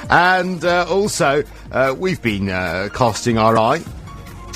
And also, we've been casting our eye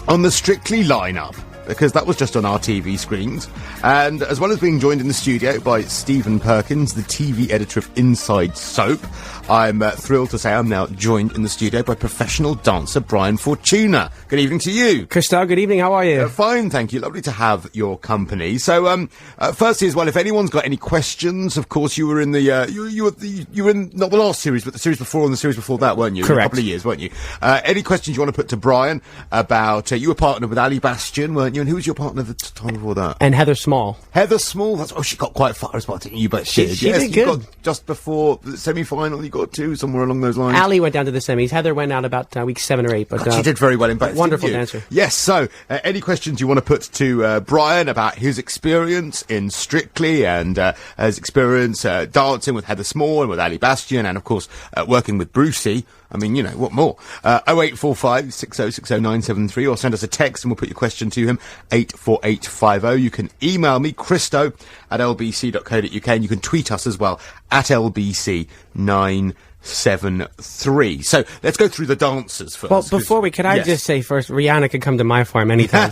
on the Strictly lineup, because that was just on our TV screens. And as well as being joined in the studio by Stephen Perkins, the TV editor of Inside Soap, I'm thrilled to say I'm now joined in the studio by professional dancer Brian Fortuna. Good evening to you. Christo, good evening. How are you? Fine, thank you. Lovely to have your company. So, firstly as well, if anyone's got any questions, of course you were in the, you were in, not the last series, but the series before and the series before that, weren't you? Correct. A couple of years, weren't you? Any questions you want to put to Brian about, you were partnered with Ali Bastian, weren't you? And who was your partner the time before that? And Heather Small. Heather Small, she got quite far as well, didn't you? But She did good. You got just before the semi-final, you got to, somewhere along those lines. Ali went down to the semis. Heather went out about week 7 or 8. But God, she did very well in both. Wonderful dancer. Yes, so any questions you want to put to Brian about his experience in Strictly and his experience dancing with Heather Small and with Ali Bastian and, of course, working with Brucey. I mean, you know, what more? 0845 6060 973 or send us a text and we'll put your question to him, 84850. You can email me, Christo at lbc.co.uk, and you can tweet us as well at lbc973. So let's go through the dancers first. Well, before could I just say first, Rihanna could come to my farm anytime.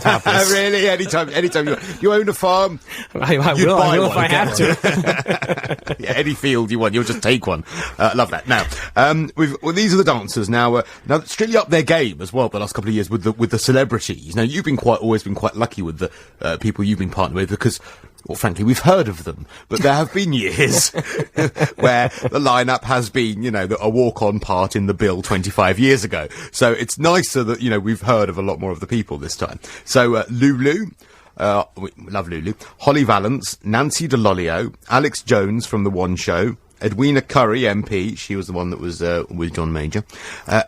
Really? Anytime you own a farm? I will if I have to. Yeah, any field you want, you'll just take one. Love that. Now, these are the dancers. Now Strictly up their game as well the last couple of years with the celebrities. Now, you've always been quite lucky with the people you've been partnered with because, well, frankly, we've heard of them, but there have been years where the lineup has been, you know, a walk-on part in the bill 25 years ago. So it's nicer that, you know, we've heard of a lot more of the people this time. So, Lulu. We love Lulu. Holly Valance, Nancy DeLolio, Alex Jones from The One Show, Edwina Curry, MP, she was the one that was with John Major,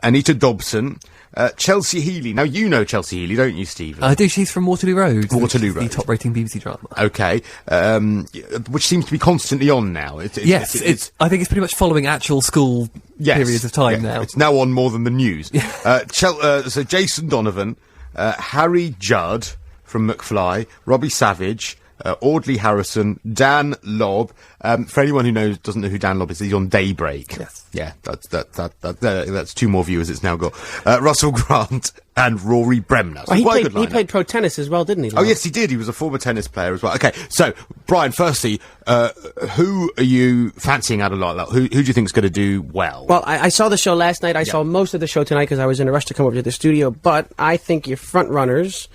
Anita Dobson, Chelsea Healy. Now, you know Chelsea Healy, don't you, Stephen? I do. She's from Waterloo Road. Waterloo Road. The top-rating BBC drama. Okay. Which seems to be constantly on now. Yes, I think it's pretty much following actual school periods of time now. It's now on more than the news. So Jason Donovan, Harry Judd from McFly, Robbie Savage, Audley Harrison, Dan Lobb. For anyone who doesn't know who Dan Lobb is, he's on Daybreak. Yes. Yeah, that's 2 more viewers it's now got. Russell Grant and Rory Bremner. So Well, he played pro tennis as well, didn't he? Oh, yes, he did. He was a former tennis player as well. Okay, so, Brian, firstly, who are you fancying out of like that? Who do you think is going to do well? Well, I saw the show last night. I saw most of the show tonight because I was in a rush to come over to the studio. But I think your front runners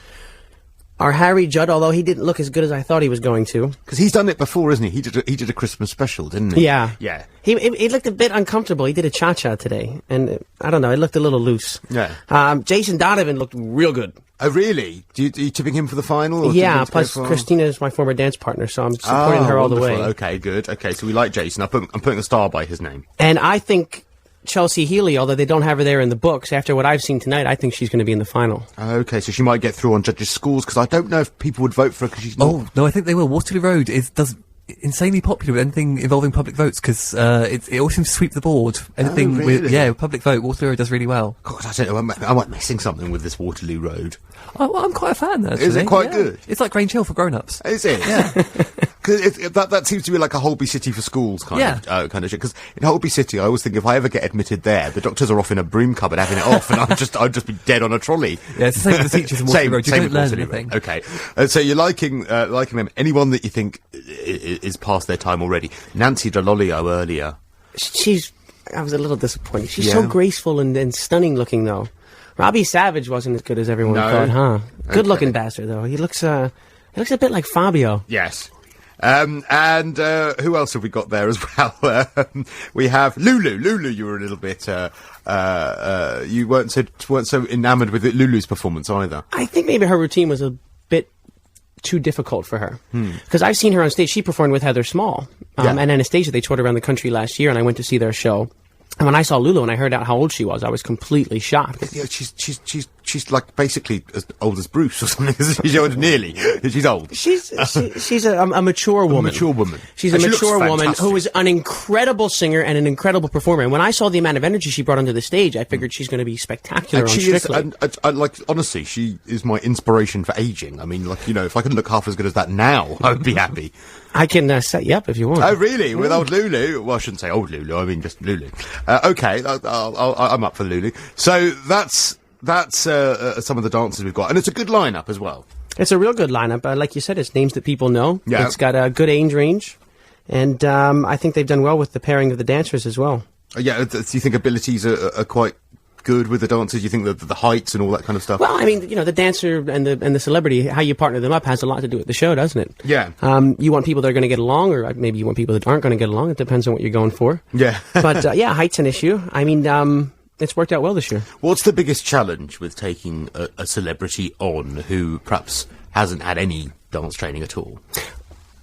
are Harry Judd, although he didn't look as good as I thought he was going to. Because he's done it before, isn't he? He did a Christmas special, didn't he? Yeah. Yeah. He looked a bit uncomfortable. He did a cha-cha today, and I don't know, it looked a little loose. Yeah. Jason Donovan looked real good. Oh, really? Are you tipping him for the final? Or Yeah, plus Christina is my former dance partner, so I'm supporting her all the way. Okay, good. Okay, so we like Jason. I'm putting a star by his name. And I think Chelsea Healy, although they don't have her there in the books, after what I've seen tonight, I think she's going to be in the final. Okay, so she might get through on judges' scores, because I don't know if people would vote for her because she's not... Oh, no, I think they will. Waterloo Road does insanely popular with anything involving public votes, because it always seems to sweep the board. Anything with public vote, Waterloo Road does really well. God, I don't know, am I missing something with this Waterloo Road? I'm quite a fan, actually. Is it quite good? It's like Grange Hill for grown-ups. Is it? Yeah. That seems to be like a Holby City for schools kind of shit. Because in Holby City, I always think if I ever get admitted there, the doctors are off in a broom cupboard having it off, and I'd just be dead on a trolley. Yeah, it's the same with the teachers in Waterloo Road. You don't learn anything. Okay, so you're liking them. Anyone that you think is past their time already? Nancy DeLolio earlier. I was a little disappointed. She's so graceful and stunning looking, though. Robbie Savage wasn't as good as everyone thought, huh? Good-looking bastard, though. He looks a bit like Fabio. Yes. And who else have we got there as well? We have Lulu. Lulu, you were a little bit, you weren't so enamoured with Lulu's performance either. I think maybe her routine was a bit too difficult for her. Because I've seen her on stage. She performed with Heather Small. And Anastasia, they toured around the country last year, and I went to see their show. And when I saw Lulu and I heard out how old she was, I was completely shocked. Yeah, she's she's like basically as old as Bruce or something. She's nearly. She's old. She's a mature woman. She's a mature woman who is an incredible singer and an incredible performer. And when I saw the amount of energy she brought onto the stage, I figured she's going to be spectacular on Strictly. Like, honestly, she is my inspiration for aging. I mean, like, you know, if I could look half as good as that now, I would be happy. I can set you up if you want. Oh, really? With old Lulu? Well, I shouldn't say old Lulu. I mean just Lulu. Okay, I'm up for Lulu. So that's some of the dancers we've got, and it's a good lineup as well. It's a real good lineup. Like you said, it's names that people know. Yeah. It's got a good age range, and I think they've done well with the pairing of the dancers as well. Yeah. Do you think abilities are quite good with the dancers? You think the heights and all that kind of stuff? Well, I mean, you know, the dancer and the celebrity, how you partner them up has a lot to do with the show, doesn't it? Yeah. You want people that are going to get along, or maybe you want people that aren't going to get along. It depends on what you're going for. Yeah. But yeah, height's an issue. I mean, it's worked out well this year. What's the biggest challenge with taking a celebrity on who perhaps hasn't had any dance training at all?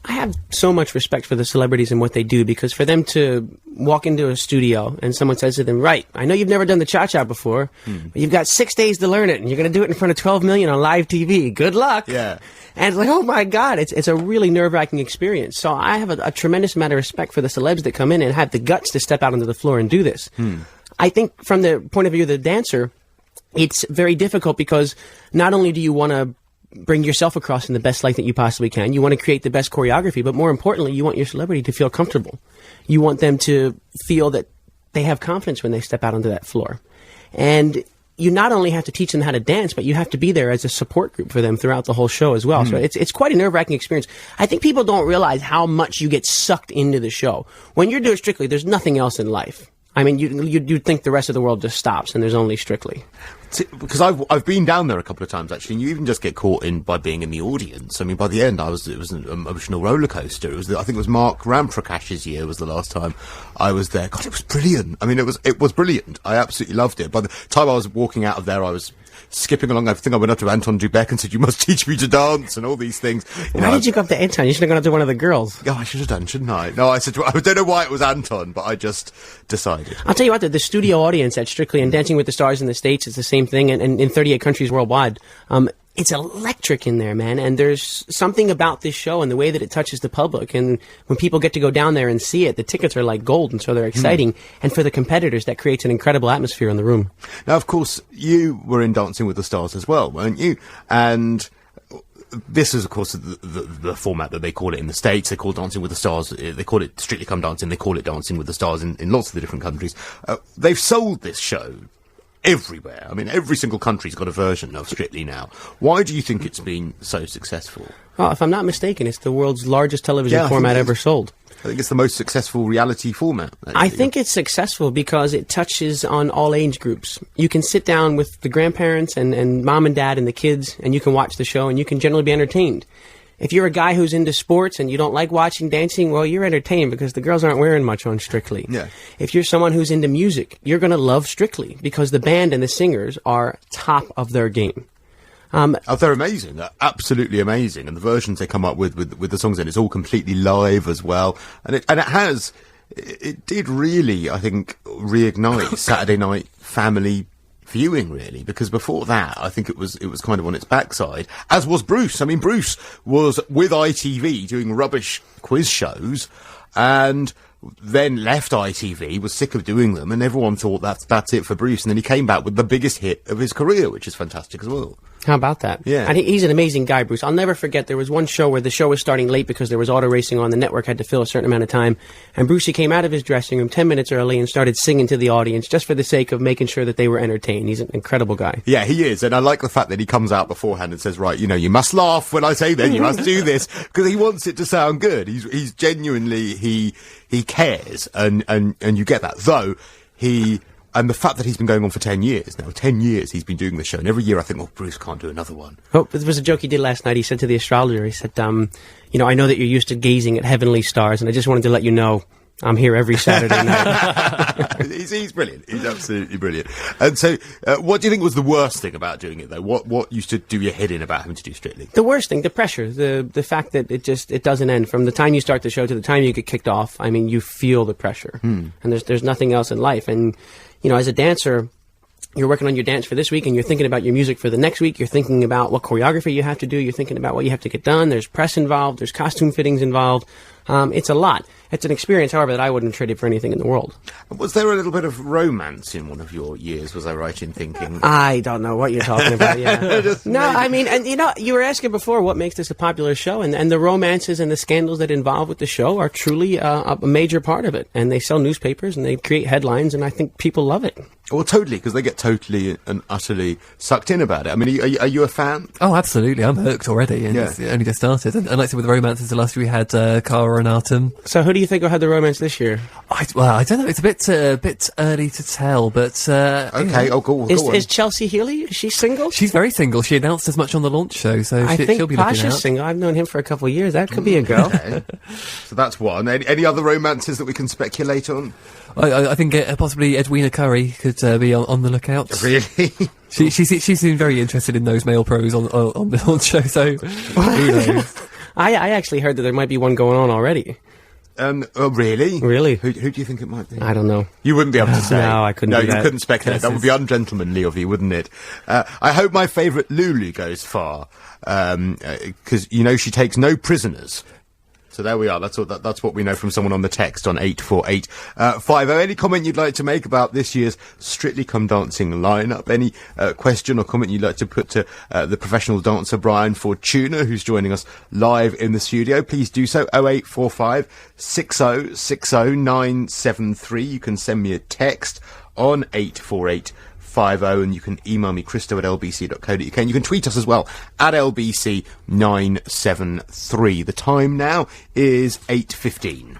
I have so much respect for the celebrities and what they do, because for them to walk into a studio and someone says to them, right, I know you've never done the cha-cha before, but you've got 6 days to learn it, and you're going to do it in front of 12 million on live TV. Good luck. Yeah. And it's like, oh my God, it's a really nerve-wracking experience. So I have a tremendous amount of respect for the celebs that come in and have the guts to step out onto the floor and do this. I think from the point of view of the dancer, it's very difficult, because not only do you want to bring yourself across in the best light that you possibly can. You want to create the best choreography, but more importantly, you want your celebrity to feel comfortable. You want them to feel that they have confidence when they step out onto that floor. And you not only have to teach them how to dance, but you have to be there as a support group for them throughout the whole show as well. So it's quite a nerve-wracking experience. I think people don't realize how much you get sucked into the show. When you're doing Strictly, there's nothing else in life. I mean, you'd think the rest of the world just stops and there's only Strictly. Because I've been down there a couple of times, actually, and you even just get caught in by being in the audience. I mean, by the end, it was an emotional roller coaster. I think it was Mark Ramprokash's year was the last time I was there. God, it was brilliant. I mean, it was brilliant. I absolutely loved it. By the time I was walking out of there, I was skipping along. I think I went up to Anton Dubek and said, "You must teach me to dance," and all these things. Why did you go up to Anton? You should have gone up to one of the girls. Oh, I should have done, shouldn't I? No, I said, I don't know why it was Anton, but I just decided. I'll tell you what, the studio audience at Strictly and Dancing with the Stars in the States is the same thing, and in 38 countries worldwide. It's electric in there, man, and there's something about this show and the way that it touches the public, and when people get to go down there and see it, the tickets are like gold, and so they're exciting, and for the competitors, that creates an incredible atmosphere in the room. Now, of course, you were in Dancing with the Stars as well, weren't you? And this is, of course, the format that they call it in the States. They call Dancing with the Stars, they call it Strictly Come Dancing, they call it Dancing with the Stars in lots of the different countries. They've sold this show everywhere. I mean, every single country's got a version of Strictly now. Why do you think it's been so successful? Well, if I'm not mistaken, it's the world's largest television format ever sold. I think it's the most successful reality format. Actually. I think it's successful because it touches on all age groups. You can sit down with the grandparents and mom and dad and the kids, and you can watch the show, and you can generally be entertained. If you're a guy who's into sports and you don't like watching dancing, well, you're entertained because the girls aren't wearing much on Strictly. Yeah. If you're someone who's into music, you're going to love Strictly because the band and the singers are top of their game. They're amazing. They're absolutely amazing. And the versions they come up with the songs in, it's all completely live as well. And it did really, I think, reignite Saturday night family viewing, really, because before that, I think it was kind of on its backside, as was Bruce. I mean, Bruce was with ITV doing rubbish quiz shows, and then left ITV, was sick of doing them, and everyone thought that's it for Bruce, and then he came back with the biggest hit of his career, which is fantastic as well. How about that? Yeah. And he's an amazing guy, Bruce. I'll never forget, there was one show where the show was starting late because there was auto racing on. The network had to fill a certain amount of time. And Brucey came out of his dressing room 10 minutes early and started singing to the audience just for the sake of making sure that they were entertained. He's an incredible guy. Yeah, he is. And I like the fact that he comes out beforehand and says, right, you must laugh when I say that, you must do this, because he wants it to sound good. He's genuinely, he cares. And you get that. Though, and the fact that he's been going on for 10 years now, 10 years he's been doing the show, and every year I think, Bruce can't do another one. Oh, there was a joke he did last night. He said to the astrologer, he said, I know that you're used to gazing at heavenly stars, and I just wanted to let you know I'm here every Saturday night. He's brilliant. He's absolutely brilliant. And so, what do you think was the worst thing about doing it, though? What used to do your head in about having to do Strictly? The worst thing, the pressure, the fact that it doesn't end. From the time you start the show to the time you get kicked off, I mean, you feel the pressure. And there's nothing else in life. And, as a dancer, you're working on your dance for this week and you're thinking about your music for the next week. You're thinking about what choreography you have to do. You're thinking about what you have to get done. There's press involved. There's costume fittings involved. It's a lot. It's an experience, however, that I wouldn't trade it for anything in the world. Was there a little bit of romance in one of your years? Was I right in thinking? I don't know what you're talking about. Yeah. No, I mean, and you were asking before what makes this a popular show, and the romances and the scandals that involve with the show are truly a major part of it. And they sell newspapers and they create headlines, and I think people love it. Well, totally, because they get totally and utterly sucked in about it. I mean, are you a fan? Oh, absolutely. I'm hooked already, and it's only just started. And like I said, with the romances, the last year we had Cara and Artem. So who do you think will have the romance this year? I don't know. It's a bit early to tell, but okay. Oh, go on. Is Chelsea Healy? Is she single? She's very single. She announced as much on the launch show, so I think she'll be looking out. Pasha's single. I've known him for a couple of years. That could be a girl. Okay. So that's one. Any other romances that we can speculate on? I think possibly Edwina Curry could be on the lookout. Really? She seemed very interested in those male pros on the launch show. So who knows? I actually heard that there might be one going on already. Oh, really? Really? Who do you think it might be? I don't know. You wouldn't be able to say. No, I couldn't do No, that. you couldn't speculate. That would be ungentlemanly of you, wouldn't it? I hope my favourite Lulu goes far, because, she takes no prisoners. So there we are. That's what we know from someone on the text on 84850. Any comment you'd like to make about this year's Strictly Come Dancing lineup? Any question or comment you'd like to put to the professional dancer Brian Fortuna, who's joining us live in the studio? Please do so. 0845 6060 973. You can send me a text on 84850, and you can email me, christo@lbc.co.uk, and you can tweet us as well at LBC973. The time now is 8:15.